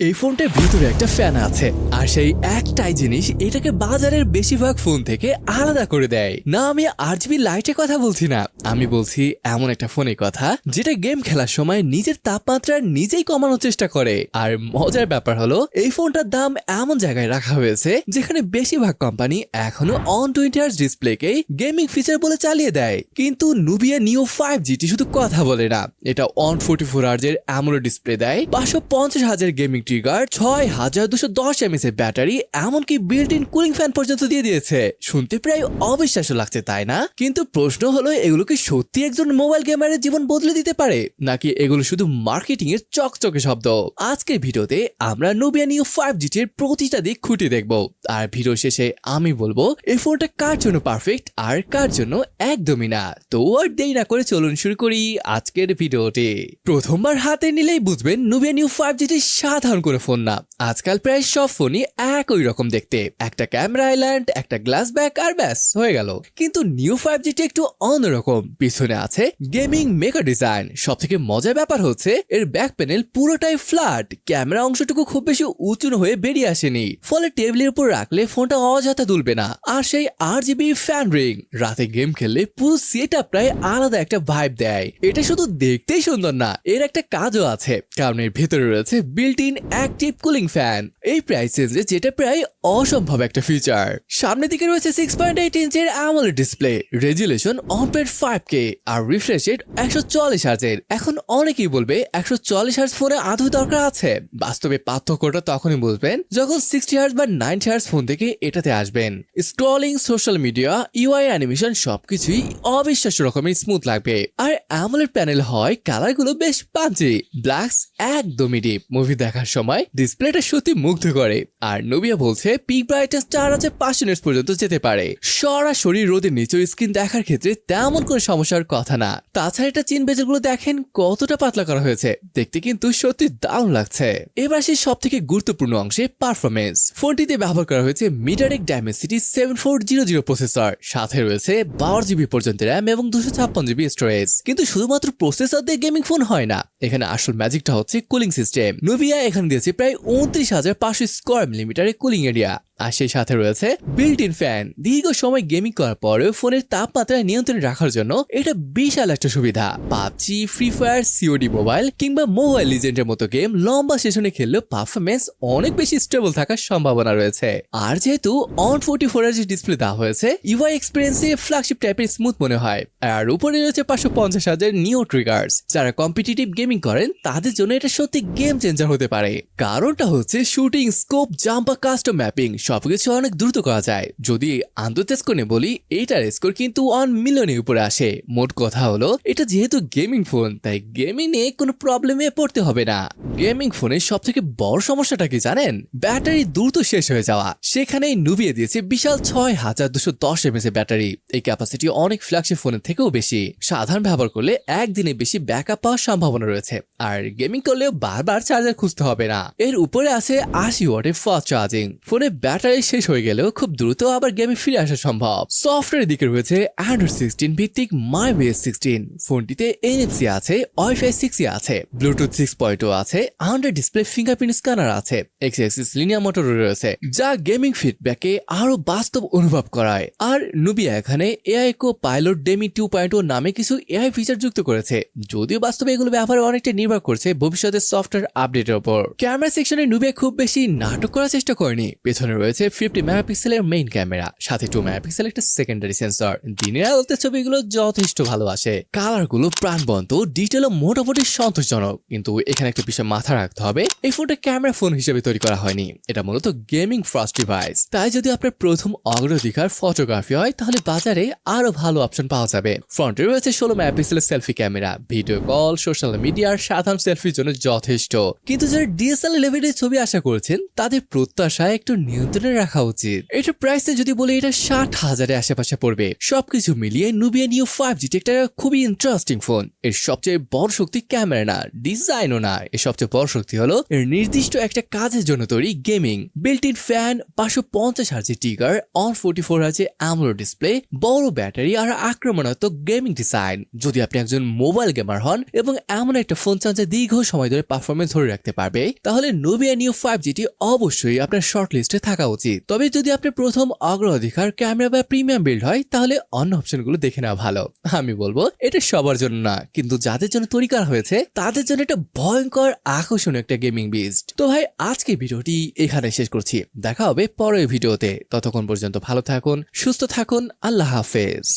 এই ফোনটার ভিতরে একটা ফ্যান আছে আর সেই একটাই জিনিস এটাকে বাজারের বেশিরভাগ ফোন থেকে আলাদা করে দেয়। না, আমি আরজিবি লাইটের কথা বলছি না, আমি বলছি এমন একটা ফোনের কথা যেটা গেম খেলার সময় নিজের তাপমাত্রা নিজেই কমানোর চেষ্টা করে। আর মজার ব্যাপার হলো এই ফোনটার দাম এমন জায়গায় রাখা হয়েছে যেখানে বেশিরভাগ কোম্পানি এখনো অন 20 হার্জ ডিসপ্লেকে গেমিং ফিচার বলে চালিয়ে দেয়, কিন্তু নুবিয়া নিও 5GT শুধু কথা বলে না, এটা অন 44 হার্জের অ্যামোলেড ডিসপ্লে দেয়, 550 হাজার গেমিং ট্রিগার, 6210 এমএএইচ এর ব্যাটারি, এমনকি বিল্ট ইন কুলিং ফ্যান পর্যন্ত দিয়ে দিয়েছে। শুনতে প্রায় অবিশ্বাস্য লাগছে, তাই না? কিন্তু প্রশ্ন হলো, এগুলো কি সত্যি একজন মোবাইল গেমারের জীবন বদলে দিতে পারে, নাকি এগুলো শুধু মার্কেটিং এর চকচকে শব্দ? আজকের ভিডিওতে আমরা নুবিয়া নিও 5GT এর প্রতিটা দিক খুঁটে দেখব, আর ভিডিও শেষে আমি বলবো এই ফোনটা কার জন্য পারফেক্ট আর কার জন্য একদমই না। তো আর দেরি না করে চলুন শুরু করি আজকের ভিডিওটি। প্রথমবার হাতে নিলেই বুঝবেন নুবিয়া নিও 5GT সাধারণ কোনো ফোন না। আজকাল প্রায় সব ফোনই একই রকম দেখতে, একটা ক্যামেরা আইল্যান্ড, একটা গ্লাস ব্যাক, আর ব্যাস হয়ে গেল। কিন্তু নিও 5GT একটু অন্যরকম। পিছনে আছে গেমিং মেকা ডিজাইন। সব থেকে মজার ব্যাপার হচ্ছে এর ব্যাক প্যানেল পুরোটাই ফ্ল্যাট, ক্যামেরা অংশটুকু খুব বেশি উঁচু হয়ে বেরিয়ে আসেনি, ফলে টেবিলের উপর রাখলে ফোনটা অযথা দুলবে না। আর সেই RGB ফ্যান রিং রাতে গেম খেললে পুরো সেটআপটাই আলাদা একটা ভাইব দেয়। এটা শুধু দেখতেই সুন্দর না, এর একটা কাজও আছে, কারণ এর ভেতরে রয়েছে built in active cooling fan. এই প্রাইস রেঞ্জে যেটা প্রায় অসম্ভব একটা ফিচার। সামনের দিকে রয়েছে 6.8 ইঞ্চের অ্যামোলেড ডিসপ্লে, রেজুলেশন 1.5K, আর রিফ্রেশ রেট 140 হার্জের। এখন অনেকেই বলবে 140 হার্জ ফোনে আদৌ দরকার আছে? বাস্তবে পার্থক্যটা তখনই বুঝবেন যখন 60 হার্জ বা 90 হার্জ ফোন থেকে এটাতে আসবেন। Scrolling, social media, UI, animation সবকিছুই অবিশ্বাস্য রকমের স্মুথ লাগবে। আর অ্যামোলেড প্যানেল হয় কালারগুলো বেশ পাঞ্চি, ব্ল্যাকস একদমই ডিপ। মুভি দেখার সময় ডিসপ্লেটা সত্যি মুগ্ধ করে। আর নুবিয়া বলছে পিক ব্রাইটনেস 4500 নিটস পর্যন্ত যেতে পারে। সরাসরি রোদের নিচে স্ক্রিন দেখার ক্ষেত্রে তেমন কোনো সমস্যার কথা না। তাছাড়া এটা চিন বেজগুলো দেখেন কতটা পাতলা করা হয়েছে, দেখতে কিন্তু সত্যি দারুণ লাগছে। এবার সেই সব থেকে গুরুত্বপূর্ণ অংশে পারফরমেন্স। ফোনটিতে ব্যবহার করা হয়েছে মিটারেক ডাইমেনসিটি 7400 প্রসেসর, সাথে রয়েছে 12GB পর্যন্ত র্যাম এবং 256GB স্টোরেজ। কিন্তু শুধুমাত্র প্রসেসর দিয়ে গেমিং ফোন হয় না, এখানে আসল ম্যাজিকটা হচ্ছে কুলিং সিস্টেম। নুবিয়া এখানে দিয়েছে প্রায় 29,500 স্কোয়ার মিলিমিটারের কুলিং এরিয়া, আর সেই সাথে রয়েছে বিল্ট ইন ফ্যান। দীর্ঘ সময় গেমিং করার পরেও ফোনের তাপমাত্রা নিয়ন্ত্রণে রাখার জন্য এটা বিশাল একটা সুবিধা। PUBG, free fire, COD mobile কিংবা মোবাইল লিজেন্ডের মতো গেম লম্বা সেশনে খেললেও পারফরমেন্স অনেক বেশি স্টেবল থাকার সম্ভাবনা রয়েছে। আর যেহেতু অন 44 হার্জ ডিসপ্লে দেওয়া হয়েছে, ইউআই এক্সপিরিয়েন্সে ফ্ল্যাগশিপ টাইপের স্মুথ মনে হয়। আর উপরে রয়েছে 550 হাজার নিও ট্রিগার্স। যারা কম্পিটিটিভ গেমিং করেন তাদের জন্য এটা সত্যি গেম চেঞ্জার হতে পারে। কারণটা হচ্ছে শুটিং, স্কোপ, জাম্প বা কাস্টম ম্যাপিং সবকিছু অনেক দ্রুত করা যায়। যদি আন্তর্জাতিক স্কোরে বলি, এটার স্কোর কিন্তু 1 মিলিয়নের উপরে আসে। মোট কথা হলো, এটা যেহেতু গেমিং ফোন, তাই গেমিং নিয়ে কোনো প্রবলেমে পড়তে হবে না। গেমিং ফোনের সব থেকে বড় সমস্যাটা কি জানেন? ব্যাটারি দ্রুত শেষ হয়ে যাওয়া। সেখানেই নুবিয়া দিয়েছে বিশাল 6210 এমএএইচ এর ব্যাটারি। এই ক্যাপাসিটি অনেক ফ্ল্যাগশিপ ফোনের থেকেও বেশি। সাধারণ ব্যবহার করলে একদিনে বেশি ব্যাকআপ পাওয়ার সম্ভাবনা রয়েছে, আর গেমিং করলেও বারবার চার্জার খুঁজতে হবে না। এর উপরে আছে 80 ওয়াটের ফাস্ট চার্জিং। ফোনে ব্যাটারি শেষ হয়ে গেলেও খুব দ্রুত আবার গেমে ফিরে আসা সম্ভব। সফটওয়্যারের দিকে রয়েছে অ্যান্ড্রয়েড 16 ভিত্তিক MyOS 16। ফোনটিতে NFC আছে, Wi-Fi 6E আছে, ব্লুটুথ 6.0 আছে, আন্ডার ডিসপ্লে ফিঙ্গারপ্রিন্ট স্ক্যানার আছে, এক্স লিনিয়ার মোটর রয়েছে, যা গেমিং ফিডব্যাকে আরো বাস্তব অনুভব করায়। আর নুবিয়া এখানে এআই কো পাইলট ডেমি 2.0 নামে কিছু এআই ফিচার যুক্ত করেছে, যদিও বাস্তবে এগুলো ব্যবহারে অনেকটা নির্ভর করছে ভবিষ্যতের সফটওয়্যার আপডেটের উপর। ক্যামেরা সেকশনে নুবিয়া খুব বেশি নাটক করার চেষ্টা করেনি। পেছনে রয়েছে 50 মেগাপিক্সেলের মেইন ক্যামেরা, সাথে 2 মেগাপিক্সেল একটা সেকেন্ডারি সেন্সর। দিনের আলোতে ছবিগুলো যথেষ্ট ভালো আসে, কালারগুলো প্রাণবন্ত, ডিটেলও মোটামুটি সন্তোষজনক। কিন্তু এখানে একটা বিষয় মাথা রাখতে হবে, এই ফোনটা ক্যামেরা ফোন হিসেবে তৈরি করা হয়নি, এটা মূলত গেমিং ফার্স্ট ডিভাইস। তাই যদি আপনার প্রথম অগ্রাধিকার ফটোগ্রাফি হয়, তাহলে বাজারে আরো ভালো অপশন পাওয়া যাবে। ফ্রন্টে রয়েছে 16 মেগাপিক্সেলের selfie camera, video call, social মিডিয়ার সাধারণ সেলফির জন্য যথেষ্ট। কিন্তু যারা DSLR লেভেলের ছবি আশা করছেন, তাদের প্রত্যাশায় একটু নিয়ন্ত্রণ একজনের রাখা উচিত। এটা প্রাইসে যদি বলি এটা 60,000-এর আশেপাশে পড়বে। সবকিছু মিলিয়ে নুবিয়া নিও 5GT একটা খুবই ইন্টারেস্টিং ফোন। এর সবচেয়ে বড় শক্তি ক্যামেরা না, ডিজাইনও না, এর সবচেয়ে বড় শক্তি হলো এর নির্দিষ্ট একটা কাজের জন্য তৈরি gaming. Built in fan, 550 Hz trigger, on 44 Hz AMOLED display, বড় ব্যাটারি আর আক্রমণাত্মক গেমিং ডিজাইন। যদি আপনি একজন মোবাইল গেমার হন এবং এমন একটা ফোন চান যে দীর্ঘ সময় ধরে পারফরমেন্স ধরে রাখতে পারবে, তাহলে নুবিয়া নিও 5GT অবশ্যই আপনার শর্ট লিস্টে থাকা উচিত। তবে যদি আপনার প্রথম অগ্রাধিকার ক্যামেরা বা প্রিমিয়াম বিল্ড হয়, তাহলে অন্য অপশনগুলো দেখে নেওয়া ভালো। আমি বলবো এটা সবার জন্য না, কিন্তু যাদের জন্য তৈরি করা হয়েছে তাদের জন্য একটা ভয়ঙ্কর আকর্ষণীয় একটা গেমিং বিস্ট। তো ভাই আজকে ভিডিওটি এখানে শেষ করছি, দেখা হবে পরের ভিডিওতে। ততক্ষণ পর্যন্ত ভালো থাকুন, সুস্থ থাকুন, আল্লাহ হাফেজ।